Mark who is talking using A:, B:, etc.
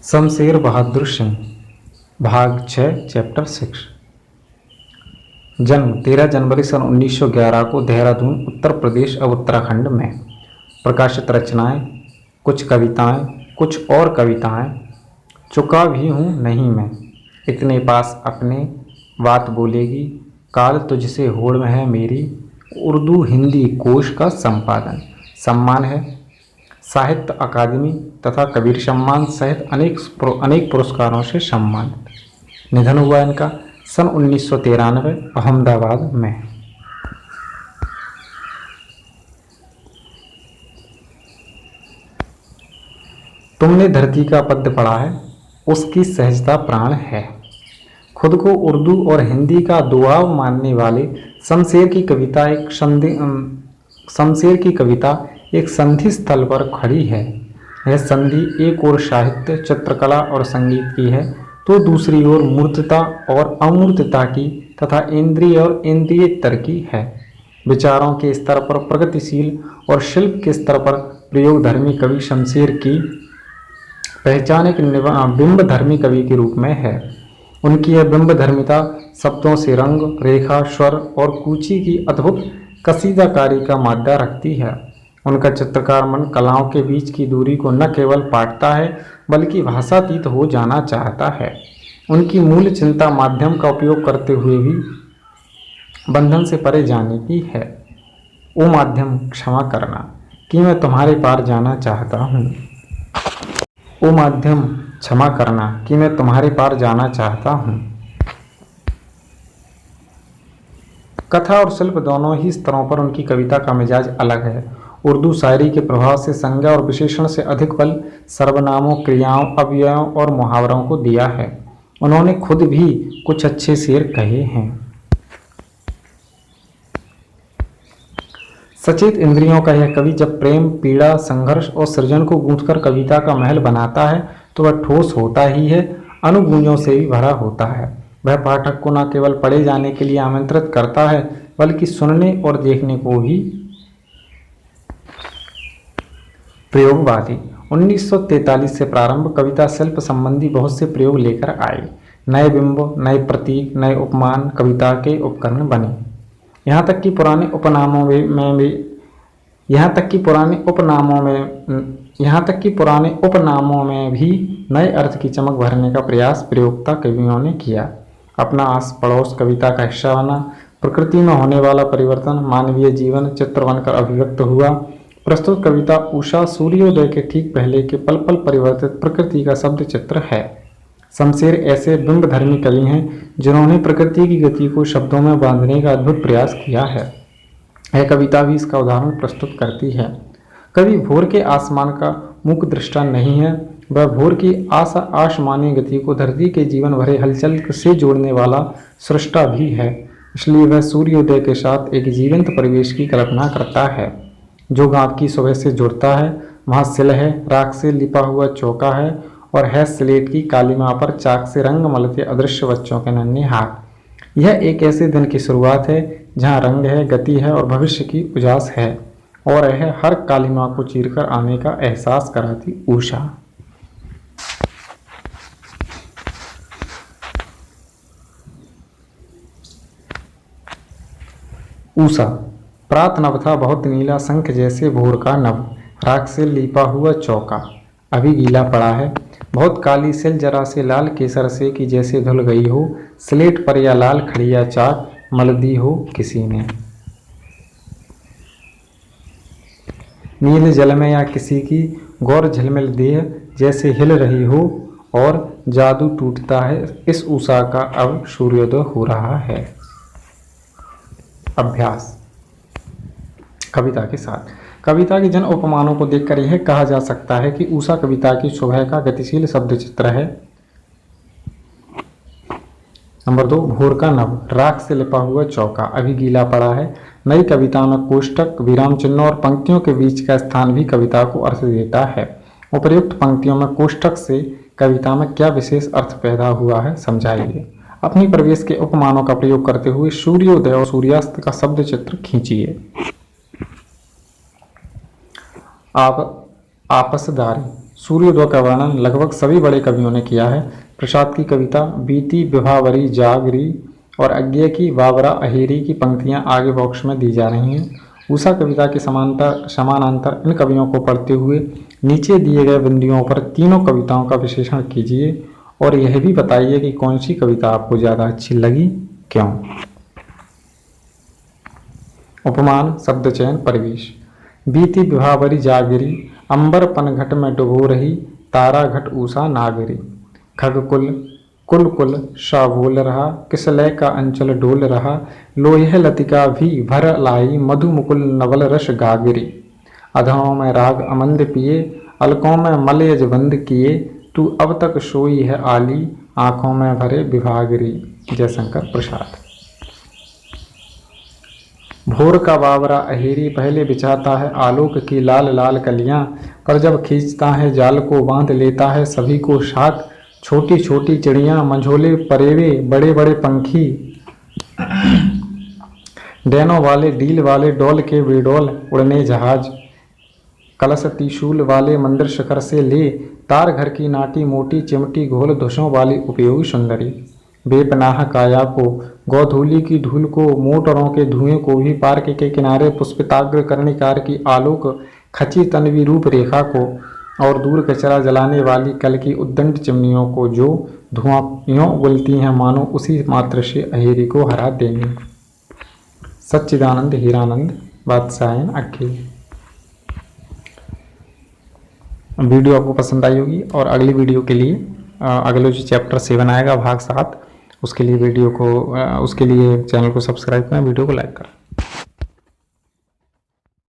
A: शमशेर बहादुर सिंह, भाग 6, चैप्टर 6। जन्म 13 जनवरी सन 1911 को देहरादून, उत्तर प्रदेश अब उत्तराखंड में। प्रकाशित रचनाएं, कुछ कविताएं, कुछ और कविताएं। चुका भी हूँ नहीं मैं, इतने पास अपने बात बोलेगी। काल तुझसे होड़ में है मेरी, उर्दू हिंदी कोश का संपादन। सम्मान है साहित्य अकादमी तथा कबीर सम्मान सहित अनेक पुरस्कारों से सम्मानित। निधन हुआ इनका सन 1993 अहमदाबाद में। तुमने धरती का पद्य पढ़ा है, उसकी सहजता प्राण है। खुद को उर्दू और हिंदी का दुआब मानने वाले शमशेर की कविता एक संधि स्थल पर खड़ी है। यह संधि एक ओर साहित्य, चित्रकला और संगीत की है, तो दूसरी ओर मूर्तता और अमूर्तता की तथा इंद्रिय और इंद्रियेतर की है। विचारों के स्तर पर प्रगतिशील और शिल्प के स्तर पर प्रयोगधर्मी कवि शमशेर की पहचान एक बिंबधर्मी कवि के रूप में है। उनकी यह बिंबधर्मिता शब्दों से रंग, रेखा, स्वर और कूची की अद्भुत कसीदाकारी का मादा रखती है। उनका चित्रकार मन कलाओं के बीच की दूरी को न केवल पाटता है बल्कि भाषातीत हो जाना चाहता है। उनकी मूल चिंता माध्यम का उपयोग करते हुए भी बंधन से परे जाने की है। ओ माध्यम, क्षमा करना कि मैं तुम्हारे पार जाना चाहता हूँ। ओ माध्यम, क्षमा करना कि मैं तुम्हारे पार जाना चाहता हूँ। कथा और शिल्प दोनों ही स्तरों पर उनकी कविता का मिजाज अलग है। उर्दू शायरी के प्रभाव से संज्ञा और विशेषण से अधिक बल सर्वनामों, क्रियाओं, अव्ययों और मुहावरों को दिया है। उन्होंने खुद भी कुछ अच्छे शेर कहे हैं। सचेत इंद्रियों का यह कवि जब प्रेम, पीड़ा, संघर्ष और सृजन को गूंथकर कविता का महल बनाता है तो वह ठोस होता ही है, अनुगूंजों से भी भरा होता है। वह पाठक को न केवल पढ़े जाने के लिए आमंत्रित करता है बल्कि सुनने और देखने को भी। प्रयोगवादी 1943 से प्रारंभ कविता शिल्प संबंधी बहुत से प्रयोग लेकर आए। नए बिंब, नए प्रतीक, नए उपमान कविता के उपकरण बने। यहाँ तक कि पुराने उपनामों में भी नए अर्थ की चमक भरने का प्रयास प्रयोक्ता कवियों ने किया। अपना आस पड़ोस कविता का हिस्सा बना। प्रकृति में होने वाला परिवर्तन मानवीय जीवन चित्र बनकर अभिव्यक्त हुआ। प्रस्तुत कविता उषा सूर्योदय के ठीक पहले के पल पल परिवर्तित प्रकृति का शब्द चित्र है। शमशेर ऐसे बिंबधर्मी कवि हैं जिन्होंने प्रकृति की गति को शब्दों में बांधने का अद्भुत प्रयास किया है। यह कविता भी इसका उदाहरण प्रस्तुत करती है। कवि भोर के आसमान का मूक दृष्टा नहीं है, वह भोर की आसमानी गति को धरती के जीवन भरे हलचल से जोड़ने वाला सृष्टा भी है। इसलिए वह सूर्योदय के साथ एक जीवंत परिवेश की कल्पना करता है जो गांव की सुबह से जुड़ता है। वहाँ सिल है, राख से लिपा हुआ चौका है और है स्लेट की कालीमा पर चाक से रंग मलते अदृश्य बच्चों के नन्हे हाथ। यह एक ऐसे दिन की शुरुआत है जहाँ रंग है, गति है और भविष्य की उजास है, और यह हर कालीमा को चीरकर आने का एहसास कराती उषा। ऊषा प्रात नभ था बहुत नीला, शंख जैसे भोर का नभ, राख से लीपा हुआ चौका अभी गीला पड़ा है। बहुत काली सिल जरा से लाल केसर से कि जैसे धुल गई हो, स्लेट पर या लाल खड़िया चाक मल दी हो किसी ने। नील जल में या किसी की गौर झिलमिल देह जैसे हिल रही हो और जादू टूटता है, इस उषा का अब सूर्योदय हो रहा है। अभ्यास कविता के साथ। कविता के जन उपमानों को देखकर यह कहा जा सकता है कि उषा कविता की सुबह का गतिशील शब्द चित्र है। नंबर 2, भोर का नभ, राख से लिपा हुआ चौका अभी गीला पड़ा है। नई कविता में कोष्टक, विराम चिन्ह और पंक्तियों के बीच का स्थान भी कविता को अर्थ देता है। उपर्युक्त पंक्तियों में कोष्टक से कविता में क्या विशेष अर्थ पैदा हुआ है, समझाइए। अपनी प्रवेश के उपमानों का प्रयोग करते हुए सूर्योदय और सूर्यास्त का शब्द चित्र खींचिए। आप आपसदारी सूर्योदय का वर्णन लगभग सभी बड़े कवियों ने किया है। प्रसाद की कविता बीती विभावरी जागरी और अज्ञे की बाबरा अहेरी की पंक्तियां आगे बॉक्स में दी जा रही हैं। उषा कविता के समानांतर इन कवियों को पढ़ते हुए नीचे दिए गए बिंदुओं पर तीनों कविताओं का विश्लेषण कीजिए और यह भी बताइए कि कौन सी कविता आपको ज़्यादा अच्छी लगी, क्यों। उपमान, शब्द चयन, परिवेश। बीती विभावरी जागरी, अंबर पनघट में डुबो रही, तारा घट ऊषा नागरी। खगकुल कुल कुल सा बोल रहा, किसलय का अंचल डोल रहा, लोह लतिका भी भर लाई, मधु मुकुल नवल रस गागरी। अधरों में राग अमंद पिए, अलकों में मलयज बंद किए, तू अब तक सोई है आली, आंखों में भरे विभागरी। जयशंकर प्रसाद। भोर का बावरा अहेरी पहले बिछाता है आलोक की लाल लाल कलियां, पर जब खींचता है जाल को बांध लेता है सभी को साथ। छोटी छोटी चिड़ियां, मंझोले परेवे, बड़े बड़े पंखी, डैनों वाले डील वाले डोल के बेडोल उड़ने जहाज। कलश त्रिशूल वाले मंदिर शिखर से ले, तार घर की नाटी मोटी चिमटी घोल धुषों वाली उपयोगी सुंदरी। बेपनाह काया को, गोधूली की धूल को, मोटरों के धुएं को भी, पार्क के किनारे पुष्पिताग्र कर्णिकार की आलोक खची तन्वी रूप रेखा को, और दूर कचरा जलाने वाली कल की उद्दंड चिमनियों को, जो धुआं यूं उगलती हैं मानो उसी मात्र से अहेरी को हरा देंगी। सच्चिदानंद हीरानंद वात्स्यायन अक्खी। वीडियो आपको पसंद आई होगी और अगली वीडियो के लिए अगले जो चैप्टर 7 आएगा भाग 7, उसके लिए चैनल को सब्सक्राइब करें, वीडियो को लाइक करें।